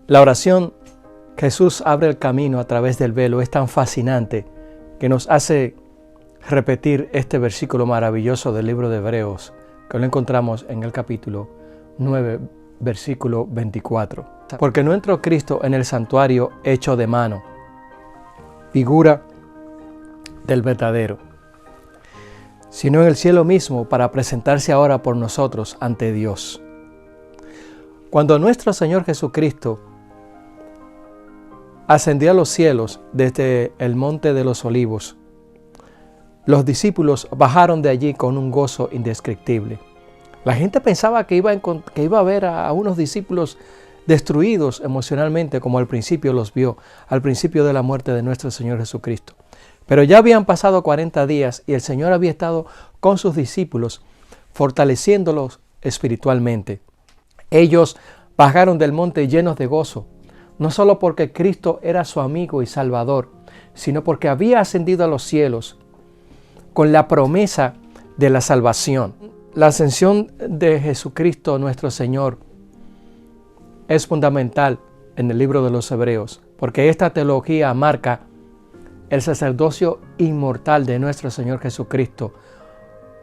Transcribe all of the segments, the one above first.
La oración Jesús abre el camino a través del velo es tan fascinante que nos hace repetir este versículo maravilloso del libro de Hebreos, que lo encontramos en el capítulo 9, versículo 24. Porque no entró Cristo en el santuario hecho de mano, figura del verdadero, sino en el cielo mismo para presentarse ahora por nosotros ante Dios. Cuando nuestro Señor Jesucristo ascendió a los cielos desde el monte de los Olivos, los discípulos bajaron de allí con un gozo indescriptible. La gente pensaba que iba a ver a unos discípulos destruidos emocionalmente, como al principio los vio, al principio de la muerte de nuestro Señor Jesucristo. Pero ya habían pasado 40 días y el Señor había estado con sus discípulos, fortaleciéndolos espiritualmente. Ellos bajaron del monte llenos de gozo, no solo porque Cristo era su amigo y Salvador, sino porque había ascendido a los cielos con la promesa de la salvación. La ascensión de Jesucristo nuestro Señor es fundamental en el libro de los Hebreos, porque esta teología marca el sacerdocio inmortal de nuestro Señor Jesucristo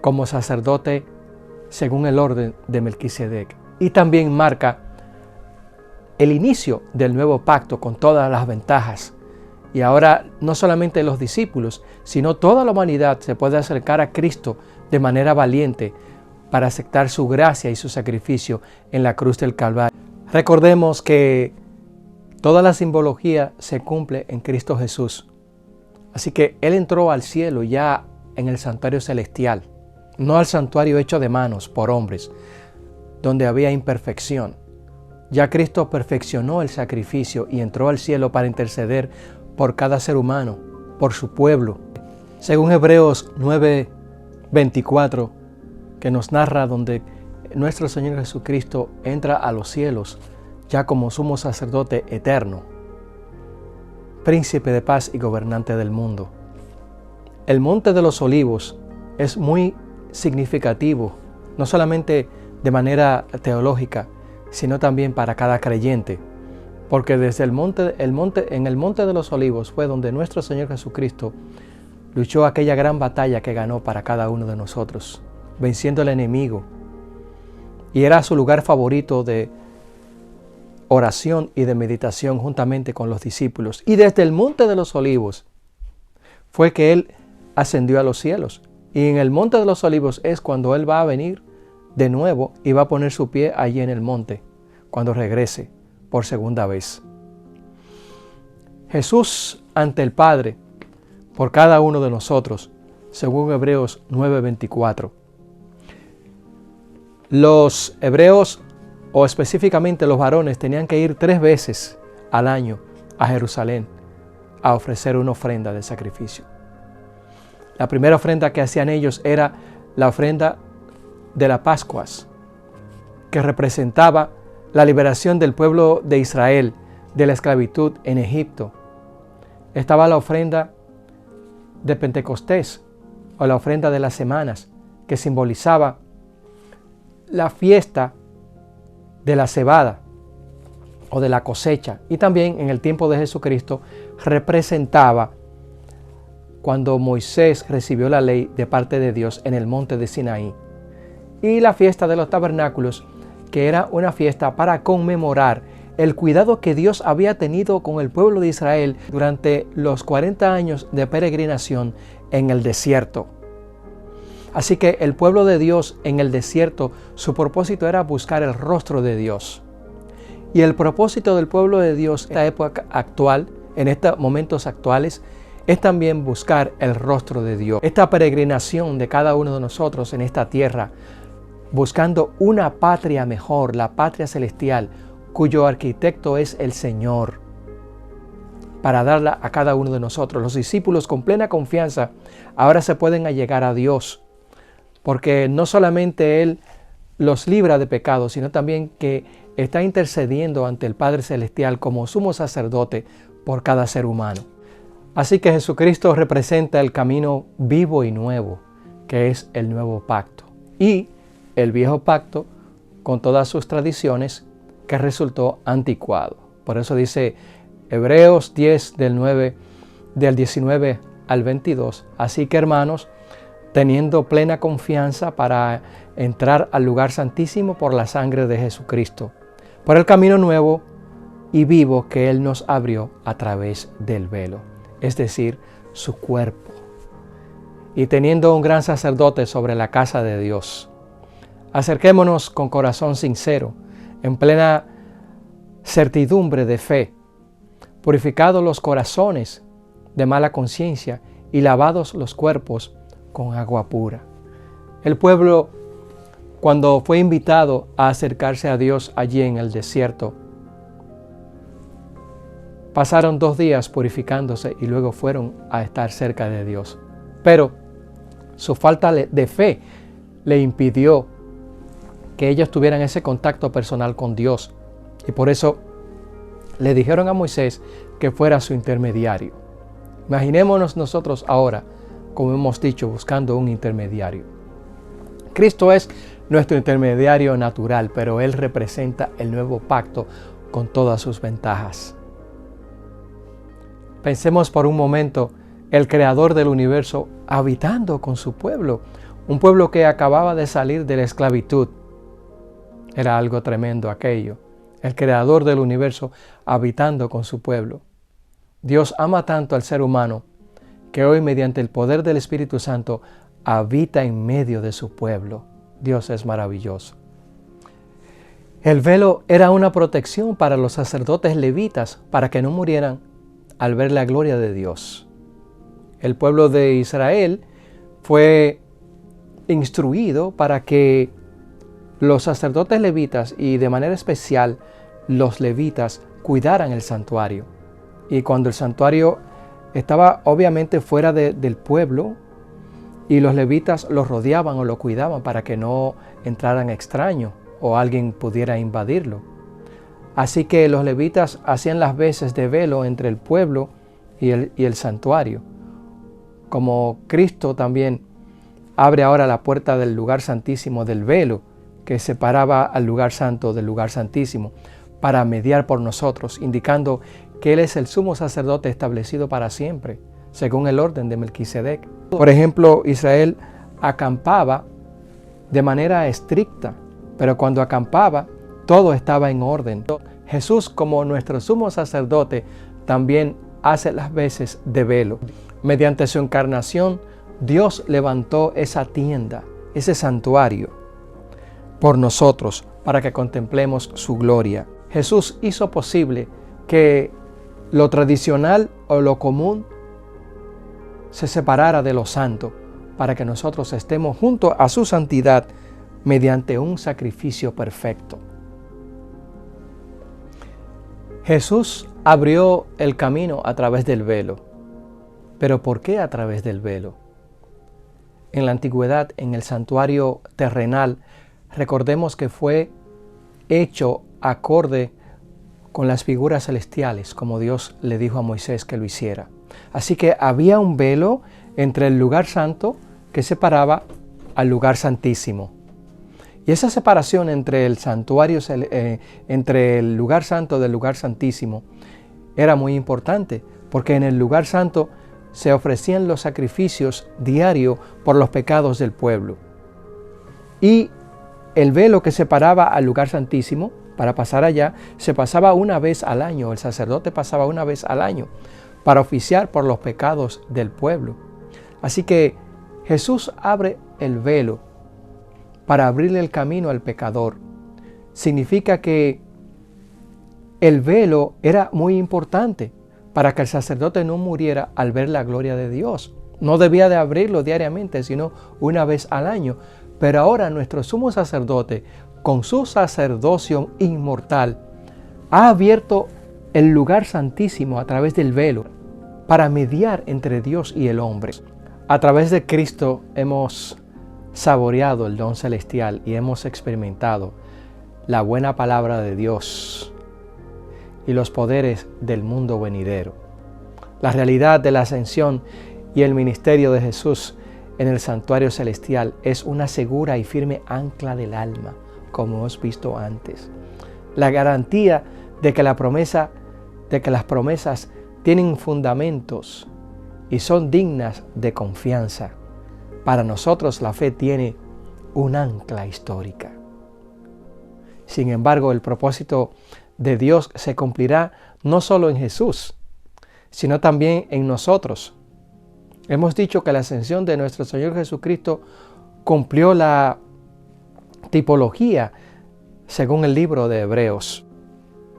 como sacerdote según el orden de Melquisedec. Y también marca el inicio del nuevo pacto con todas las ventajas. Y ahora no solamente los discípulos, sino toda la humanidad se puede acercar a Cristo de manera valiente para aceptar su gracia y su sacrificio en la cruz del Calvario. Recordemos que toda la simbología se cumple en Cristo Jesús. Así que Él entró al cielo ya en el santuario celestial, no al santuario hecho de manos por hombres, donde había imperfección. Ya Cristo perfeccionó el sacrificio y entró al cielo para interceder por cada ser humano, por su pueblo. Según Hebreos 9:24, que nos narra donde nuestro Señor Jesucristo entra a los cielos, ya como sumo sacerdote eterno, príncipe de paz y gobernante del mundo. El monte de los Olivos es muy significativo, no solamente de manera teológica, sino también para cada creyente, porque desde en el monte de los Olivos fue donde nuestro Señor Jesucristo luchó aquella gran batalla que ganó para cada uno de nosotros, venciendo al enemigo, y era su lugar favorito de oración y de meditación juntamente con los discípulos. Y desde el monte de los Olivos fue que Él ascendió a los cielos, y en el monte de los Olivos es cuando Él va a venir de nuevo y va a poner su pie allí en el monte cuando regrese por segunda vez. Jesús ante el Padre por cada uno de nosotros, según Hebreos 9:24. Los hebreos, o específicamente los varones, tenían que ir 3 veces al año a Jerusalén a ofrecer una ofrenda de sacrificio. La primera ofrenda que hacían ellos era la ofrenda de las Pascuas, que representaba la liberación del pueblo de Israel de la esclavitud en Egipto. Estaba la ofrenda de Pentecostés, o la ofrenda de las semanas, que simbolizaba la fiesta de la cebada o de la cosecha, y también en el tiempo de Jesucristo representaba cuando Moisés recibió la ley de parte de Dios en el monte de Sinaí, y la fiesta de los tabernáculos, que era una fiesta para conmemorar el cuidado que Dios había tenido con el pueblo de Israel durante los 40 años de peregrinación en el desierto. Así que el pueblo de Dios en el desierto, su propósito era buscar el rostro de Dios. Y el propósito del pueblo de Dios en esta época actual, en estos momentos actuales, es también buscar el rostro de Dios. Esta peregrinación de cada uno de nosotros en esta tierra, buscando una patria mejor, la patria celestial, cuyo arquitecto es el Señor, para darla a cada uno de nosotros. Los discípulos con plena confianza ahora se pueden allegar a Dios, porque no solamente Él los libra de pecado, sino también que está intercediendo ante el Padre Celestial como sumo sacerdote por cada ser humano. Así que Jesucristo representa el camino vivo y nuevo, que es el nuevo pacto. Y el viejo pacto, con todas sus tradiciones, que resultó anticuado. Por eso dice Hebreos 10 del 19 al 22. Así que, hermanos, teniendo plena confianza para entrar al lugar santísimo por la sangre de Jesucristo, por el camino nuevo y vivo que Él nos abrió a través del velo, es decir, su cuerpo. Y teniendo un gran sacerdote sobre la casa de Dios, acerquémonos con corazón sincero, en plena certidumbre de fe, purificados los corazones de mala conciencia y lavados los cuerpos con agua pura. El pueblo, cuando fue invitado a acercarse a Dios allí en el desierto, pasaron 2 días purificándose y luego fueron a estar cerca de Dios. Pero su falta de fe le impidió que ellos tuvieran ese contacto personal con Dios. Y por eso le dijeron a Moisés que fuera su intermediario. Imaginémonos nosotros ahora, como hemos dicho, buscando un intermediario. Cristo es nuestro intermediario natural, pero Él representa el nuevo pacto con todas sus ventajas. Pensemos por un momento el creador del universo habitando con su pueblo, un pueblo que acababa de salir de la esclavitud. Era algo tremendo aquello. El creador del universo habitando con su pueblo. Dios ama tanto al ser humano que hoy, mediante el poder del Espíritu Santo, habita en medio de su pueblo. Dios es maravilloso. El velo era una protección para los sacerdotes levitas para que no murieran al ver la gloria de Dios. El pueblo de Israel fue instruido para que los sacerdotes levitas y de manera especial los levitas cuidaran el santuario. Y cuando el santuario estaba obviamente fuera del pueblo y los levitas lo rodeaban o lo cuidaban para que no entraran extraños o alguien pudiera invadirlo. Así que los levitas hacían las veces de velo entre el pueblo y el santuario. Como Cristo también abre ahora la puerta del lugar santísimo, del velo que separaba al lugar santo del lugar santísimo, para mediar por nosotros, indicando que Él es el sumo sacerdote establecido para siempre, según el orden de Melquisedec. Por ejemplo, Israel acampaba de manera estricta, pero cuando acampaba, todo estaba en orden. Jesús, como nuestro sumo sacerdote, también hace las veces de velo. Mediante su encarnación, Dios levantó esa tienda, ese santuario, por nosotros, para que contemplemos su gloria. Jesús hizo posible que lo tradicional o lo común se separara de lo santo, para que nosotros estemos junto a su santidad mediante un sacrificio perfecto. Jesús abrió el camino a través del velo. ¿Pero por qué a través del velo? En la antigüedad, en el santuario terrenal, recordemos que fue hecho acorde con las figuras celestiales, como Dios le dijo a Moisés que lo hiciera. Así que había un velo entre el lugar santo que separaba al lugar santísimo. Y esa separación entre el santuario, entre el lugar santo del lugar santísimo, era muy importante, porque en el lugar santo se ofrecían los sacrificios diarios por los pecados del pueblo. Y el velo que separaba al lugar santísimo, para pasar allá, se pasaba una vez al año. El sacerdote pasaba una vez al año para oficiar por los pecados del pueblo. Así que Jesús abre el velo para abrirle el camino al pecador. Significa que el velo era muy importante para que el sacerdote no muriera al ver la gloria de Dios. No debía de abrirlo diariamente, sino una vez al año. Pero ahora nuestro sumo sacerdote, con su sacerdocio inmortal, ha abierto el lugar santísimo a través del velo para mediar entre Dios y el hombre. A través de Cristo hemos saboreado el don celestial y hemos experimentado la buena palabra de Dios y los poderes del mundo venidero. La realidad de la ascensión y el ministerio de Jesús en el santuario celestial es una segura y firme ancla del alma, como hemos visto antes. La garantía de que la promesa de que las promesas tienen fundamentos y son dignas de confianza. Para nosotros la fe tiene un ancla histórica. Sin embargo, el propósito de Dios se cumplirá no solo en Jesús, sino también en nosotros. Hemos dicho que la ascensión de nuestro Señor Jesucristo cumplió la tipología según el libro de Hebreos.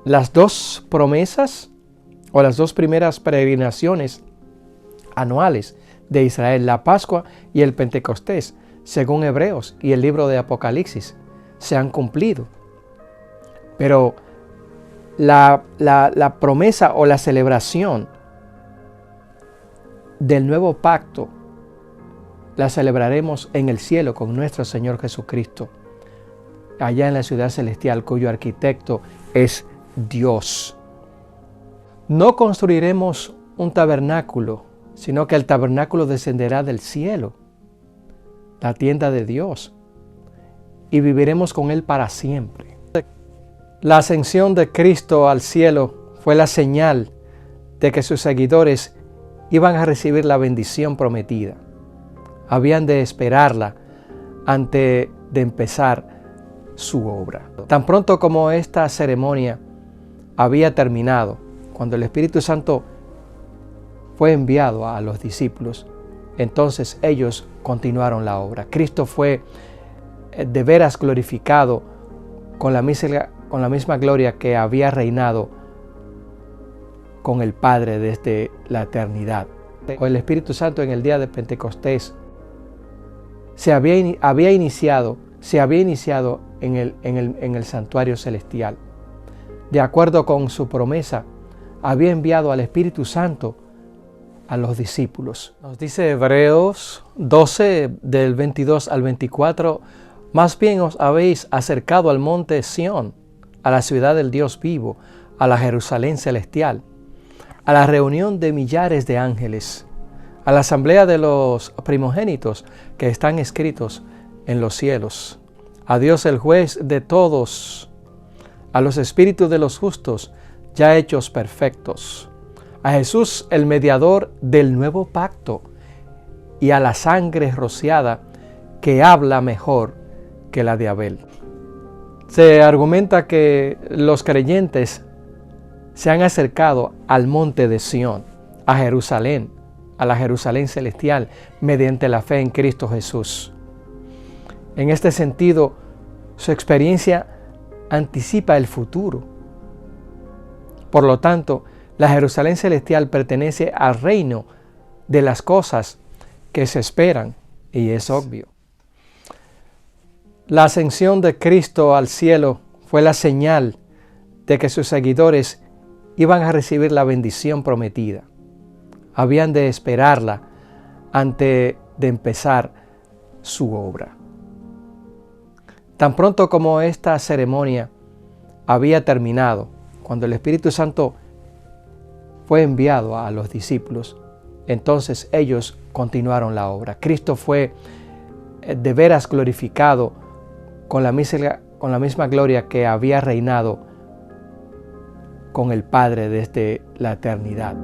Las dos promesas o las dos primeras peregrinaciones anuales de Israel, la Pascua y el Pentecostés, según Hebreos y el libro de Apocalipsis, se han cumplido. Pero la promesa o la celebración del nuevo pacto la celebraremos en el cielo con nuestro Señor Jesucristo, allá en la ciudad celestial, cuyo arquitecto es Dios. No construiremos un tabernáculo, sino que el tabernáculo descenderá del cielo, la tienda de Dios, y viviremos con Él para siempre. La ascensión de Cristo al cielo fue la señal de que sus seguidores iban a recibir la bendición prometida. Habían de esperarla antes de empezar su obra. Tan pronto como esta ceremonia había terminado, cuando el Espíritu Santo fue enviado a los discípulos, entonces ellos continuaron la obra. Cristo fue de veras glorificado con la misma gloria que había reinado con el Padre desde la eternidad. El Espíritu Santo en el día de Pentecostés se había iniciado en el santuario celestial. De acuerdo con su promesa, había enviado al Espíritu Santo a los discípulos. Nos dice Hebreos 12, del 22 al 24, más bien os habéis acercado al monte Sión, a la ciudad del Dios vivo, a la Jerusalén celestial, a la reunión de millares de ángeles, a la asamblea de los primogénitos que están escritos en los cielos, a Dios el juez de todos, a los espíritus de los justos ya hechos perfectos, a Jesús el mediador del nuevo pacto y a la sangre rociada que habla mejor que la de Abel. Se argumenta que los creyentes se han acercado al monte de Sión, a Jerusalén, a la Jerusalén celestial, mediante la fe en Cristo Jesús. En este sentido, su experiencia anticipa el futuro. Por lo tanto, la Jerusalén celestial pertenece al reino de las cosas que se esperan, y es obvio. La ascensión de Cristo al cielo fue la señal de que sus seguidores iban a recibir la bendición prometida. Habían de esperarla antes de empezar su obra. Tan pronto como esta ceremonia había terminado, cuando el Espíritu Santo fue enviado a los discípulos, entonces ellos continuaron la obra. Cristo fue de veras glorificado con la misma gloria que había reinado con el Padre desde la eternidad.